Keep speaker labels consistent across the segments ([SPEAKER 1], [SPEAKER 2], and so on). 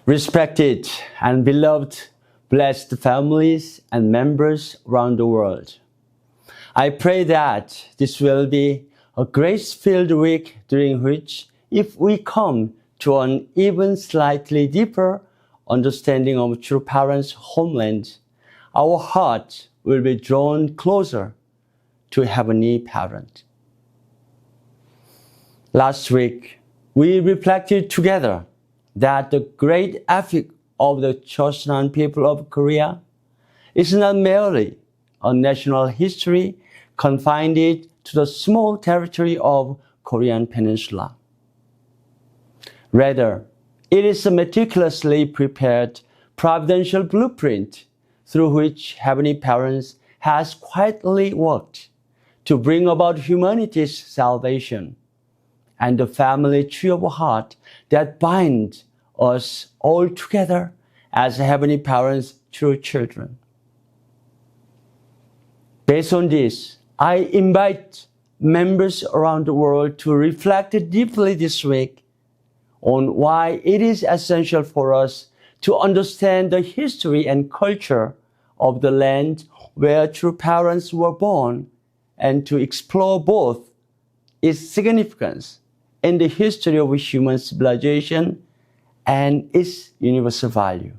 [SPEAKER 1] Respected and beloved, blessed families and members around the world, I pray that this will be a grace-filled week during which, if we come to an even slightly deeper understanding of true parents' homeland, our heart will be drawn closer to Heavenly Parent. Last week, we reflected together that the great epic of the Chosun people of Korea is not merely a national history confined to the small territory of Korean Peninsula. Rather, it is a meticulously prepared providential blueprint through which Heavenly Parents has quietly worked to bring about humanity's salvation and the family tree of heart that binds us all together as Heavenly Parents' true children. Based on this, I invite members around the world to reflect deeply this week on why it is essential for us to understand the history and culture of the land where true parents were born and to explore both its significance in the history of human civilization and its universal value.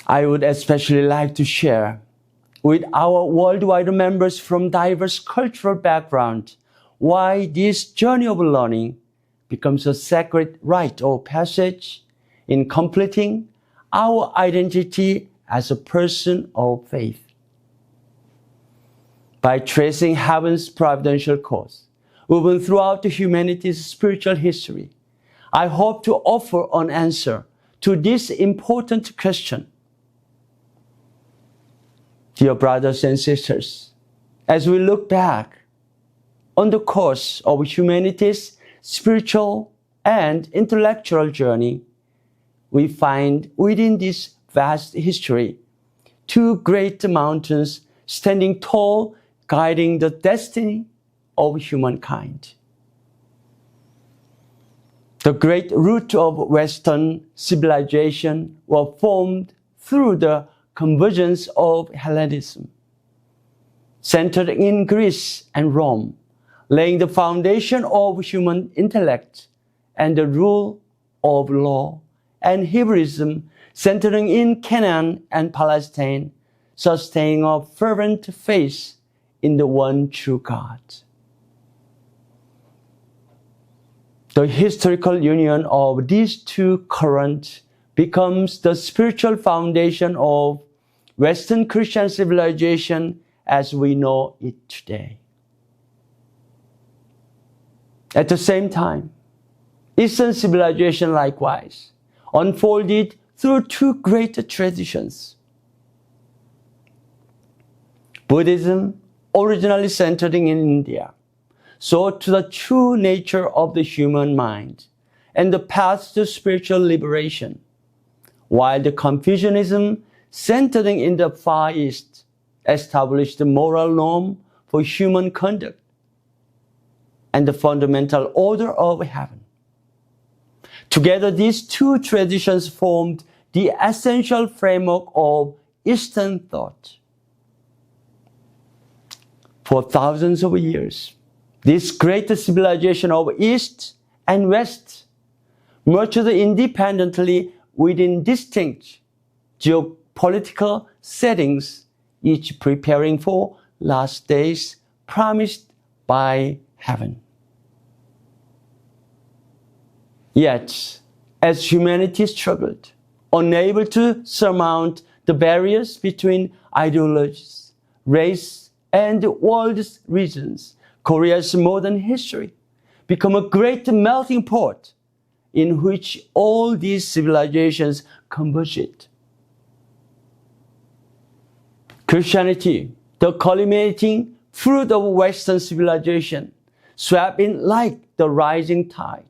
[SPEAKER 1] I would especially like to share with our worldwide members from diverse cultural backgrounds why this journey of learning becomes a sacred rite of passage in completing our identity as a person of faith. By tracing heaven's providential course, woven throughout humanity's spiritual history, I hope to offer an answer to this important question. Dear brothers and sisters, as we look back on the course of humanity's spiritual and intellectual journey, we find within this vast history two great mountains standing tall, guiding the destiny of humankind. The great root of Western civilization was formed through the convergence of Hellenism, centered in Greece and Rome, laying the foundation of human intellect and the rule of law, and Hebrewism, centering in Canaan and Palestine, sustaining a fervent faith in the one true God. The historical union of these two currents becomes the spiritual foundation of Western Christian civilization as we know it today. At the same time, Eastern civilization likewise unfolded through two great traditions. Buddhism, originally centered in India, sought to the true nature of the human mind and the path to spiritual liberation, while the Confucianism, centering in the Far East, established the moral norm for human conduct and the fundamental order of heaven. Together, these two traditions formed the essential framework of Eastern thought. For thousands of years, this great civilization of East and West matured independently within distinct geopolitical settings, each preparing for last days promised by heaven. Yet, as humanity struggled, unable to surmount the barriers between ideologies, race, and world regions, Korea's modern history became a great melting pot in which all these civilizations converged. Christianity, the culminating fruit of Western civilization, swept in like the rising tide,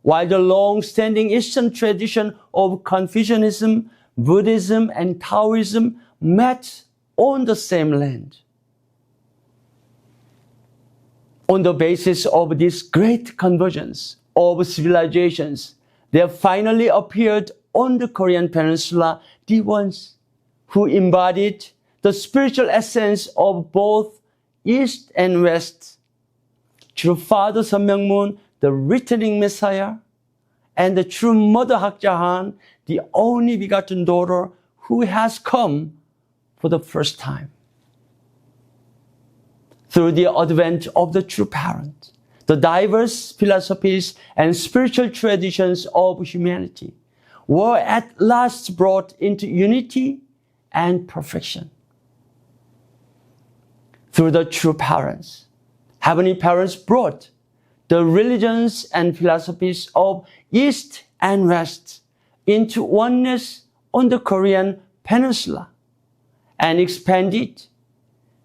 [SPEAKER 1] while the long-standing Eastern tradition of Confucianism, Buddhism, and Taoism met on the same land. On the basis of this great convergence of civilizations, There finally appeared on the Korean peninsula the ones who embodied the spiritual essence of both East and West, through Father Sun Myung-moon, the returning Messiah, and the true Mother Hak Ja-han, the only begotten daughter who has come for the first time. Through the advent of the true parent, the diverse philosophies and spiritual traditions of humanity were at last brought into unity and perfection. Through the true parents, heavenly parents brought the religions and philosophies of East and West into oneness on the Korean peninsula and expanded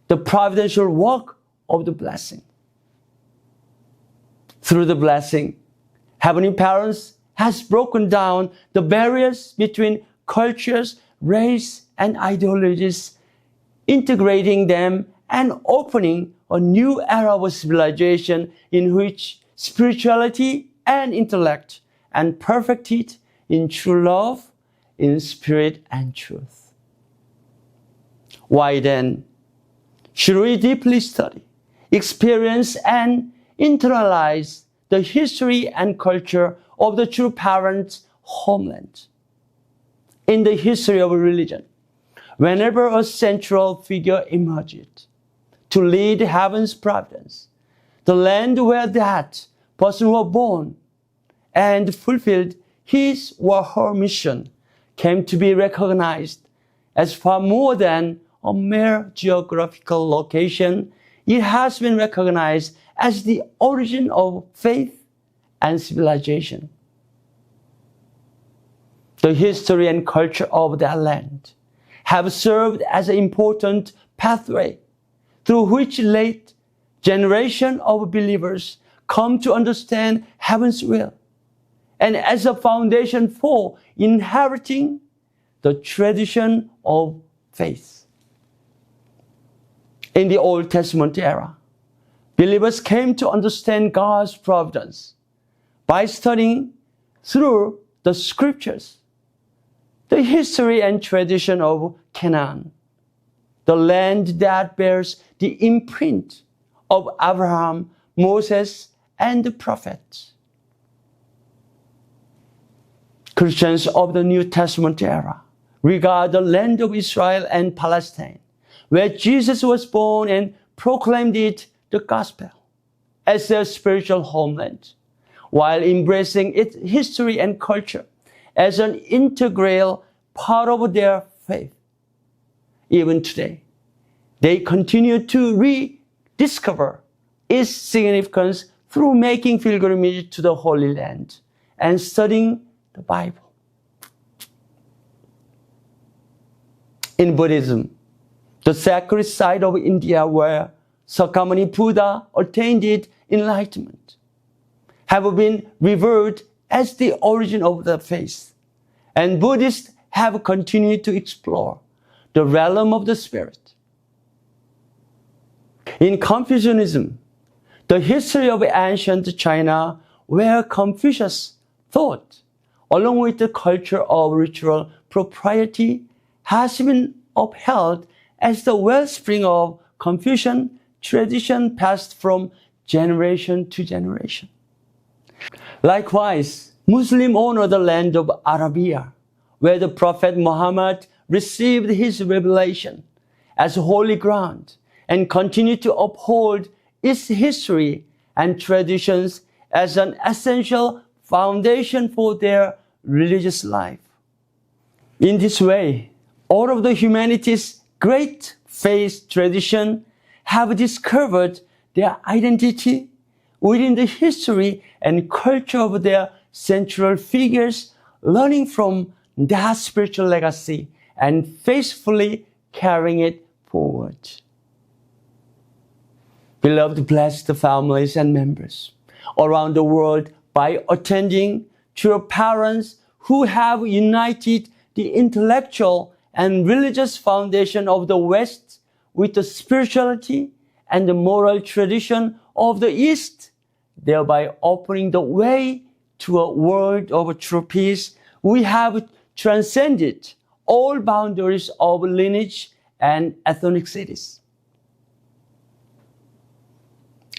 [SPEAKER 1] the providential work of the blessing. Through the blessing, heavenly parents has broken down the barriers between cultures, race, and ideologies, integrating them and opening a new era of civilization in which spirituality and intellect and perfected in true love, in spirit and truth. Why then should we deeply study, experience, and internalize the history and culture of the true parent's homeland? In the history of religion, whenever a central figure emerged to lead heaven's providence, the land where that person was born and fulfilled his or her mission came to be recognized as far more than a mere geographical location. It has been recognized as the origin of faith and civilization. The history and culture of that land have served as an important pathway through which late generation of believers come to understand heaven's will, and as a foundation for inheriting the tradition of faith. In the Old Testament era, believers came to understand God's providence by studying through the scriptures the history and tradition of Canaan, the land that bears the imprint of Abraham, Moses, and the prophets. Christians of the New Testament era regard the land of Israel and Palestine, where Jesus was born and proclaimed it the gospel, as their spiritual homeland, while embracing its history and culture as an integral part of their faith. Even today, they continue to rediscover its significance through making pilgrimage to the Holy Land and studying the Bible. In Buddhism, the sacred site of India where Sakyamuni Buddha attained its enlightenment, have been revered as the origin of the faith, and Buddhists have continued to explore the realm of the spirit. In Confucianism, the history of ancient China, where Confucius thought, along with the culture of ritual propriety, has been upheld as the wellspring of Confucian tradition passed from generation to generation. Likewise, Muslims honor the land of Arabia, where the Prophet Muhammad received his revelation as holy ground and continue to uphold its history and traditions as an essential foundation for their religious life. In this way, all of the humanity's great faith tradition have discovered their identity within the history and culture of their central figures, learning from that spiritual legacy and faithfully carrying it forward. Beloved, bless the families and members around the world by attending to your parents who have united the intellectual and religious foundation of the West with the spirituality and the moral tradition of the East, thereby opening the way to a world of true peace, we have transcended all boundaries of lineage and ethnicities.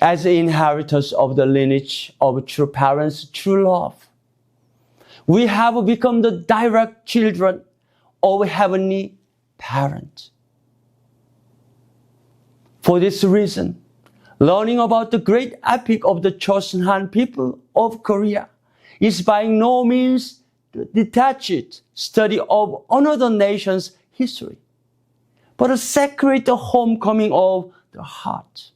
[SPEAKER 1] As inheritors of the lineage of true parents' true love, we have become the direct children of Heavenly Parent. For this reason, learning about the great epic of the chosen Han people of Korea is by no means the detached study of another nation's history, but a sacred homecoming of the heart.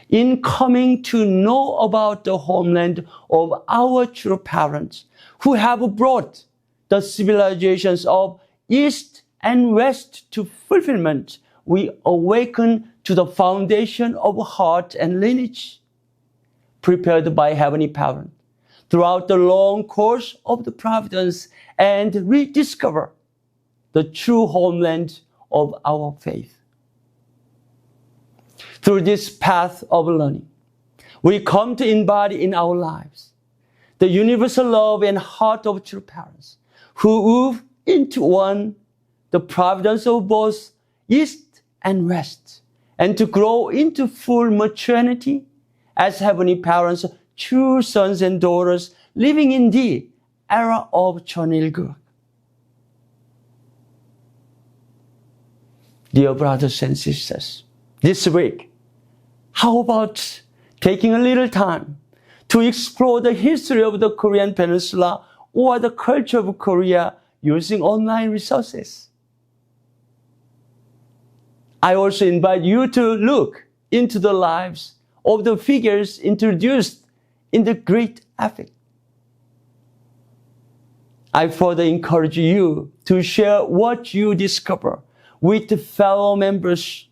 [SPEAKER 1] In coming to know about the homeland of our true parents, who have brought the civilizations of East and West to fulfillment, we awaken to the foundation of heart and lineage, prepared by Heavenly Parent throughout the long course of the providence, and rediscover the true homeland of our faith. Through this path of learning, we come to embody in our lives the universal love and heart of true parents, who wove into one the providence of both East and West, and to grow into full maturity as Heavenly Parents, true sons and daughters living in the era of Cheonilguk. Dear brothers and sisters, this week, how about taking a little time to explore the history of the Korean Peninsula or the culture of Korea using online resources? I also invite you to look into the lives of the figures introduced in the great epic. I further encourage you to share what you discover with fellow members.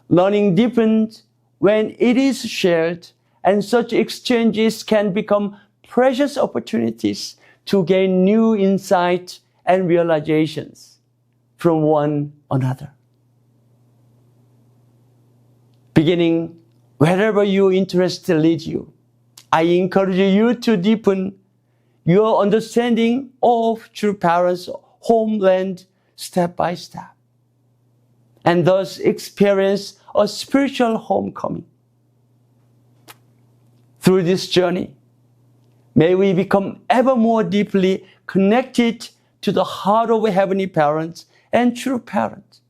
[SPEAKER 1] Learning deepens when it is shared, and such exchanges can become precious opportunities to gain new insight and realizations from one another. Beginning wherever your interest leads you, I encourage you to deepen your understanding of true parents' homeland step by step, and thus experience a spiritual homecoming. Through this journey, may we become ever more deeply connected to the heart of Heavenly Parents and true parents,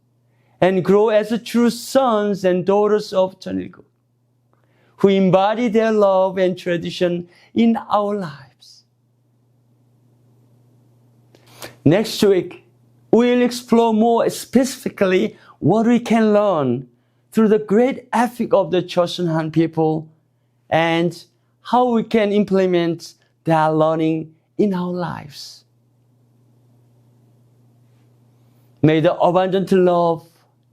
[SPEAKER 1] and grow as true sons and daughters of Cheonilguk, who embody their love and tradition in our lives. Next week, we'll explore more specifically what we can learn through the great epic of the chosen Han people, and how we can implement that learning in our lives. May the abundant love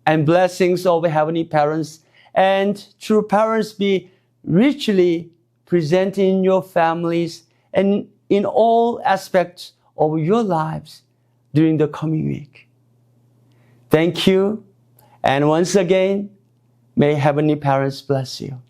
[SPEAKER 1] and blessings of Heavenly Parents and true parents be richly present in your families and in all aspects of your lives during the coming week. Thank you, and once again, may Heavenly Parents bless you.